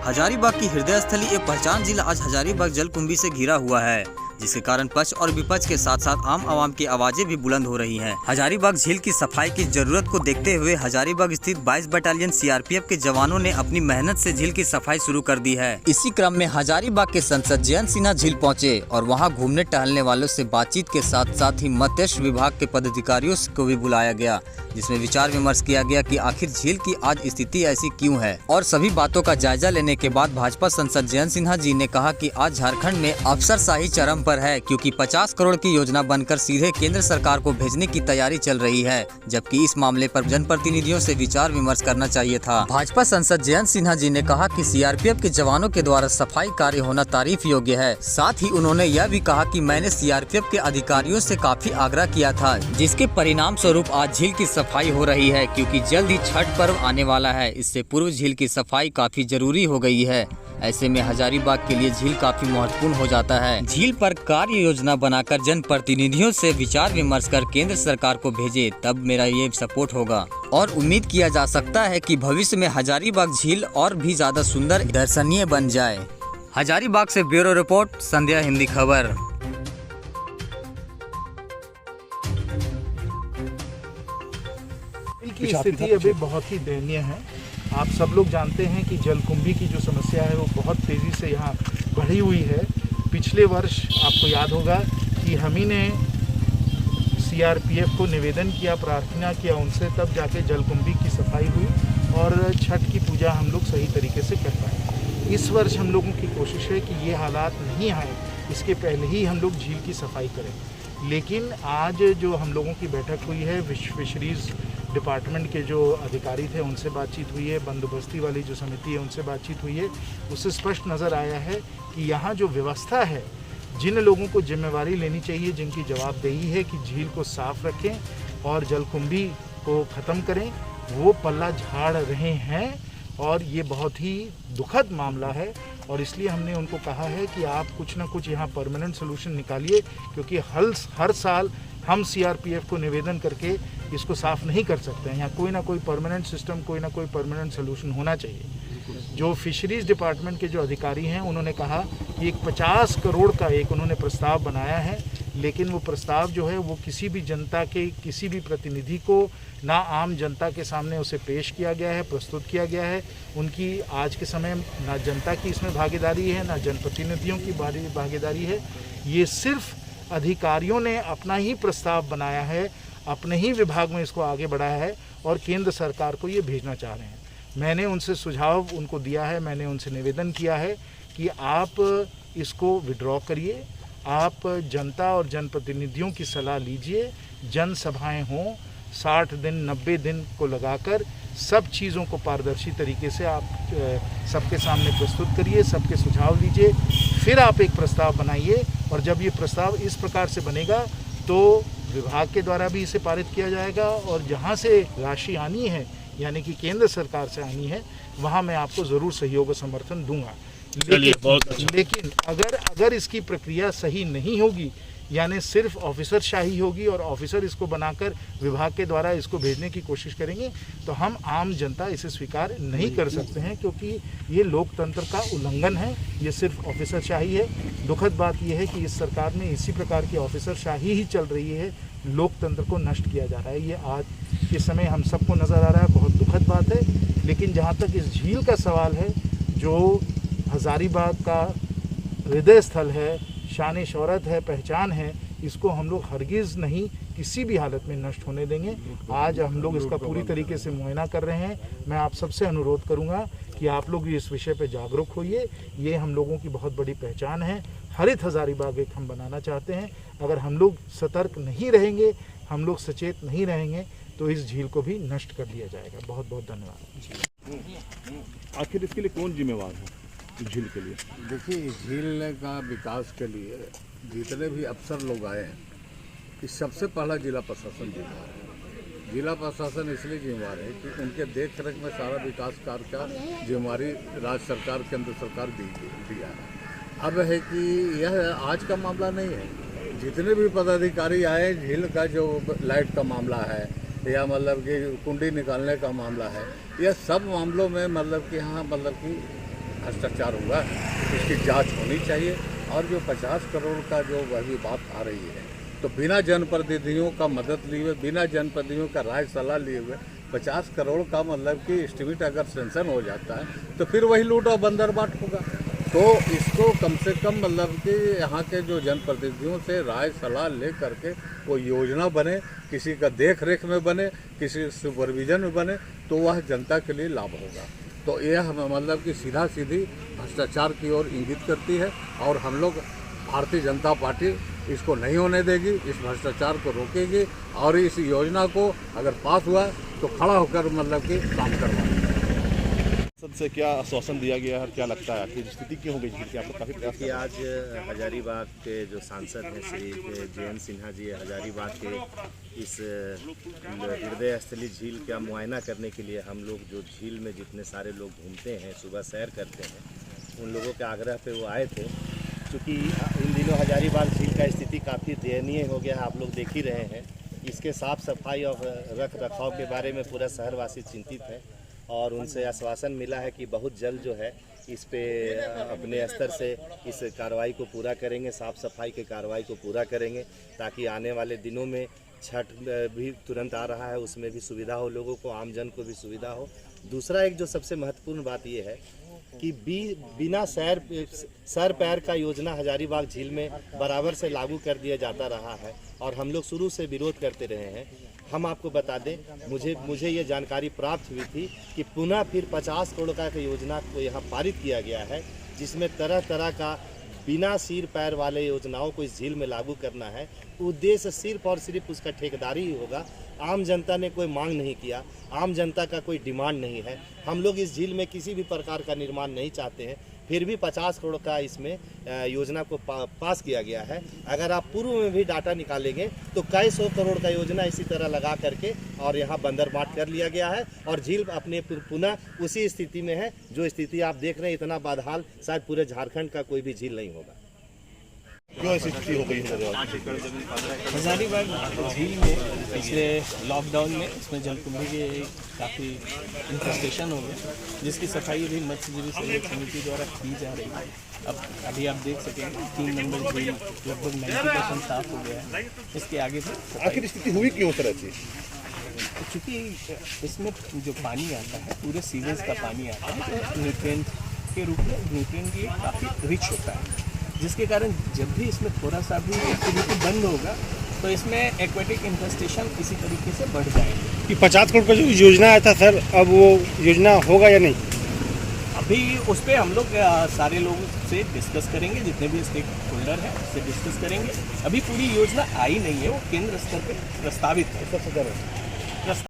हजारीबाग की हृदय स्थली एक पहचान जिला आज हजारीबाग जलकुंभी से घिरा हुआ है, जिसके कारण पक्ष और विपक्ष के साथ साथ आम आवाम की आवाजें भी बुलंद हो रही हैं। हजारीबाग झील की सफाई की जरूरत को देखते हुए हजारीबाग स्थित 22 बटालियन सीआरपीएफ के जवानों ने अपनी मेहनत से झील की सफाई शुरू कर दी है। इसी क्रम में हजारीबाग के सांसद जयंत सिन्हा झील पहुंचे और वहां घूमने टहलने वालों से बातचीत के साथ साथ ही मत्स्य विभाग के पदाधिकारियों को भी बुलाया गया, जिसमें विचार विमर्श किया गया कि आखिर झील की आज स्थिति ऐसी क्यों है। और सभी बातों का जायजा लेने के बाद भाजपा सांसद जयंत सिन्हा जी ने कहा कि आज झारखंड में अफसरशाही चरम पर है, क्योंकि 50 करोड़ की योजना बनकर सीधे केंद्र सरकार को भेजने की तैयारी चल रही है, जबकि इस मामले पर जनप्रतिनिधियों से विचार विमर्श करना चाहिए था। भाजपा सांसद जयंत सिन्हा जी ने कहा कि सीआरपीएफ के जवानों के द्वारा सफाई कार्य होना तारीफ योग्य है। साथ ही उन्होंने यह भी कहा कि मैंने सीआरपीएफ के अधिकारियों से काफी आग्रह किया था, जिसके परिणाम स्वरूप आज झील की सफाई हो रही है, क्योंकि जल्द ही छठ पर्व आने वाला है। इससे पूर्व झील की सफाई काफी जरूरी हो गई है। ऐसे में हजारीबाग के लिए झील काफी महत्वपूर्ण हो जाता है। झील पर कार्य योजना बनाकर जनप्रतिनिधियों से विचार विमर्श कर केंद्र सरकार को भेजे, तब मेरा ये सपोर्ट होगा। और उम्मीद किया जा सकता है कि भविष्य में हजारीबाग झील और भी ज्यादा सुंदर दर्शनीय बन जाए। हजारीबाग से ब्यूरो रिपोर्ट, संध्या हिंदी खबर। की स्थिति अभी बहुत ही दयनीय है। आप सब लोग जानते हैं कि जलकुंभी की जो समस्या है वो बहुत तेज़ी से यहाँ बढ़ी हुई है। पिछले वर्ष आपको याद होगा कि हम ही ने सीआरपीएफ को निवेदन किया, प्रार्थना किया उनसे, तब जाके जलकुंभी की सफाई हुई और छठ की पूजा हम लोग सही तरीके से कर पाए। इस वर्ष हम लोगों की कोशिश है कि ये हालात नहीं आए, इसके पहले ही हम लोग झील की सफाई करें। लेकिन आज जो हम लोगों की बैठक हुई है, फिशरीज़ डिपार्टमेंट के जो अधिकारी थे उनसे बातचीत हुई है, बंदोबस्ती वाली जो समिति है उनसे बातचीत हुई है, उससे स्पष्ट नज़र आया है कि यहाँ जो व्यवस्था है, जिन लोगों को जिम्मेवारी लेनी चाहिए, जिनकी जवाबदेही है कि झील को साफ रखें और जलकुंभी को ख़त्म करें, वो पल्ला झाड़ रहे हैं। और ये बहुत ही दुखद मामला है और इसलिए हमने उनको कहा है कि आप कुछ ना कुछ यहाँ परमानेंट सोल्यूशन निकालिए, क्योंकि हर साल हम सीआरपीएफ को निवेदन करके इसको साफ़ नहीं कर सकते हैं। यहाँ कोई ना कोई परमानेंट सिस्टम, कोई ना कोई परमानेंट सोल्यूशन होना चाहिए। जो फिशरीज़ डिपार्टमेंट के जो अधिकारी हैं उन्होंने कहा कि एक 50 करोड़ का एक उन्होंने प्रस्ताव बनाया है, लेकिन वो प्रस्ताव जो है वो किसी भी जनता के, किसी भी प्रतिनिधि को, ना आम जनता के सामने उसे पेश किया गया है, प्रस्तुत किया गया है। उनकी आज के समय ना जनता की इसमें भागीदारी है, ना जनप्रतिनिधियों की भागीदारी है। ये सिर्फ अधिकारियों ने अपना ही प्रस्ताव बनाया है, अपने ही विभाग में इसको आगे बढ़ाया है और केंद्र सरकार को ये भेजना चाह रहे हैं। मैंने उनसे सुझाव उनको दिया है, मैंने उनसे निवेदन किया है कि आप इसको विड्रॉ करिए, आप जनता और जनप्रतिनिधियों की सलाह लीजिए, जनसभाएं हों, 60 दिन 90 दिन को लगाकर सब चीज़ों को पारदर्शी तरीके से आप सबके सामने प्रस्तुत करिए, सबके सुझाव लीजिए, फिर आप एक प्रस्ताव बनाइए। और जब ये प्रस्ताव इस प्रकार से बनेगा तो विभाग के द्वारा भी इसे पारित किया जाएगा और जहाँ से राशि आनी है, यानी कि केंद्र सरकार से आनी है, वहाँ मैं आपको ज़रूर सहयोग और समर्थन दूंगा। लेकिन अगर इसकी प्रक्रिया सही नहीं होगी, यानी सिर्फ ऑफिसर शाही होगी और ऑफिसर इसको बनाकर विभाग के द्वारा इसको भेजने की कोशिश करेंगे, तो हम आम जनता इसे स्वीकार नहीं कर सकते हैं, क्योंकि ये लोकतंत्र का उल्लंघन है, ये सिर्फ ऑफिसर शाही है। दुखद बात यह है कि इस सरकार में इसी प्रकार की ऑफिसर शाही ही चल रही है, लोकतंत्र को नष्ट किया जा रहा है। ये आज के समय हम सबको नज़र आ रहा है, बहुत दुखद बात है। लेकिन जहाँ तक इस झील का सवाल है, जो हजारीबाग का हृदय स्थल है, शान शौहरत है, पहचान है, इसको हम लोग हरगिज़ नहीं किसी भी हालत में नष्ट होने देंगे। आज हम लोग इसका पूरी तरीके से मुआयना कर रहे हैं। मैं आप सबसे अनुरोध करूंगा कि आप लोग भी इस विषय पर जागरूक होइए। ये हम लोगों की बहुत बड़ी पहचान है। हरित हजारीबाग एक हम बनाना चाहते हैं। अगर हम लोग सतर्क नहीं रहेंगे, हम लोग सचेत नहीं रहेंगे, तो इस झील को भी नष्ट कर दिया जाएगा। बहुत बहुत धन्यवाद। आखिर इसके लिए कौन जिम्मेवार है झील के लिए? देखिए, झील का विकास के लिए जितने भी अफसर लोग आए हैं, कि सबसे पहला जिला प्रशासन जिम्मेवार है। जिला प्रशासन इसलिए जिम्मेवार है कि उनके देख रेख में सारा विकास कार्य का जिम्मेवारी राज्य सरकार, केंद्र सरकार दिया है। अब है कि यह आज का मामला नहीं है। जितने भी पदाधिकारी आए, झील का जो लाइट का मामला है या मतलब कि कुंडी निकालने का मामला है, यह सब मामलों में मतलब कि हाँ मतलब कि भ्रष्टाचार हुआ है इसकी जांच होनी चाहिए। और जो 50 करोड़ का जो अभी बात आ रही है, तो बिना जनप्रतिनिधियों का मदद लिए हुए, बिना जनप्रतिनिधियों का राय सलाह लिए हुए 50 करोड़ का मतलब कि एस्टिमेट अगर सेंक्शन हो जाता है तो फिर वही लूट और बंदर बाट होगा। तो इसको कम से कम मतलब कि यहाँ के जो जनप्रतिनिधियों से राय सलाह ले करके वो योजना बने, किसी का देख रेख में बने, किसी सुपरविजन में बने, तो वह जनता के लिए लाभ होगा। तो यह मतलब कि सीधा सीधी भ्रष्टाचार की ओर इंगित करती है और हम लोग भारतीय जनता पार्टी इसको नहीं होने देगी, इस भ्रष्टाचार को रोकेगी और इस योजना को अगर पास हुआ तो खड़ा होकर मतलब कि काम करवाएगी। संसद से क्या आश्वासन दिया गया है, क्या लगता है आखिर स्थिति क्यों हो गई झील की? आपको काफी प्रयास कि आज हजारीबाग के जो सांसद हैं श्री जयंत सिन्हा जी हजारीबाग के इस हृदय स्थली झील का मुआयना करने के लिए हम लोग जो झील में जितने सारे लोग घूमते हैं, सुबह सैर करते हैं, उन लोगों के आग्रह पे वो आए थे। क्योंकि इन दिनों हजारीबाग झील का स्थिति काफ़ी दयनीय हो गया है, आप लोग देख ही रहे हैं। इसके साफ़ सफाई और रख रखाव के बारे में पूरा शहरवासी चिंतित है और उनसे आश्वासन मिला है कि बहुत जल्द जो है इस पे अपने स्तर से इस कार्रवाई को पूरा करेंगे, साफ़ सफाई के कार्रवाई को पूरा करेंगे, ताकि आने वाले दिनों में छठ भी तुरंत आ रहा है, उसमें भी सुविधा हो लोगों को, आमजन को भी सुविधा हो। दूसरा एक जो सबसे महत्वपूर्ण बात ये है कि बिना सर पैर का योजना हजारीबाग झील में बराबर से लागू कर दिया जाता रहा है और हम लोग शुरू से विरोध करते रहे हैं। हम आपको बता दें, मुझे ये जानकारी प्राप्त हुई थी कि पुनः फिर 50 करोड़ का योजना को यहाँ पारित किया गया है, जिसमें तरह तरह का बिना सिर पैर वाले योजनाओं को इस झील में लागू करना है। उद्देश्य सिर्फ और सिर्फ उसका ठेकेदारी ही होगा। आम जनता ने कोई मांग नहीं किया, आम जनता का कोई डिमांड नहीं है। हम लोग इस झील में किसी भी प्रकार का निर्माण नहीं चाहते हैं, फिर भी 50 करोड़ का इसमें योजना को पास किया गया है। अगर आप पूर्व में भी डाटा निकालेंगे तो कई 100 करोड़ का योजना इसी तरह लगा करके और यहाँ बंदरबाट कर लिया गया है और झील अपने पुनः उसी स्थिति में है जो स्थिति आप देख रहे हैं। इतना बदहाल शायद पूरे झारखंड का कोई भी झील नहीं होगा। क्यों ऐसी स्थिति हो गई है? हजारीबाग झील में पिछले लॉकडाउन में इसमें जलकुंभी के काफ़ी इन्फेस्टेशन हो गया, जिसकी सफाई भी मत्स्यजीवी सहयोग समिति द्वारा की जा रही है। अब अभी आप देख सकेंगे 3 नंबर झील लगभग 90% साफ हो गया है। इसके आगे भी आखिर स्थिति हुई क्यों तरह से? चूँकि इसमें जो पानी आता है पूरे सीवेज का पानी आता है, तो न्यूट्रिएंट के रूप में न्यूट्रिएंट ये काफ़ी रिच होता है, जिसके कारण जब भी इसमें थोड़ा सा भी एक्टिविटी बंद होगा तो इसमें एक्वेटिक इन्फेस्टेशन इसी तरीके से बढ़ जाएंगे। कि 50 करोड़ का जो योजना आया था सर, अब वो योजना होगा या नहीं? अभी उस पर हम लोग सारे लोगों से डिस्कस करेंगे, जितने भी स्टेक होल्डर हैं उससे डिस्कस करेंगे। अभी पूरी योजना आई नहीं है, वो केंद्र स्तर पर प्रस्तावित है।